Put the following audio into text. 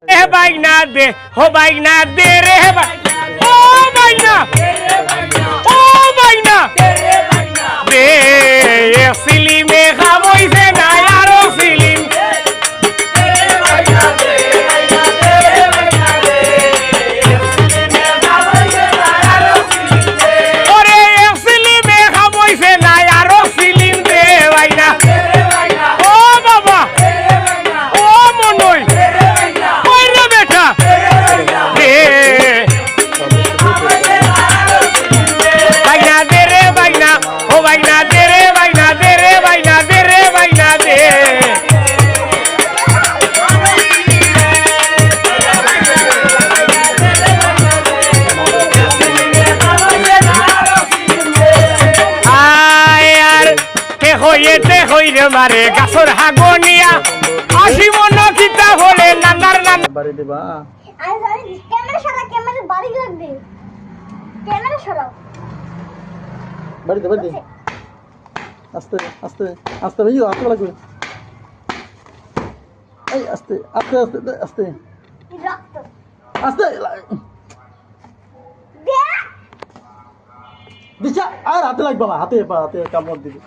বাইনা দে হো বাইনা দে রে ও বাইনা ও বাইনা দে সিলিমে খামইছে না আরো সিলিম ওরে সিলিমে খামইছে না আরো সিলিম দে বাইনা ও বাবা ও মনই কইরে বেটা দে বাইনা দে রে বাইনা ও বাইনা দে রে বাইনা দে রে বাইনা দে রে বাইনা দে আয়ার কে হইতে হইরে মারে গাছর হাগনিয়া আসি মন কিতা হলে নানার নানা বাড়ি দেবা ক্যামেরা সরাও, ক্যামেরা বাড়ি লাগবে। ক্যামেরা সরাও। বাড়ি দে আস্তে আস্তে আস্তে ভাই আস্তে লাগবে এই আস্তে আস্তে আস্তে আস্তে এই রক্ত। আস্তে দেখ। দিশা আর হাতে লাগবে না হাতে কামড় দিবি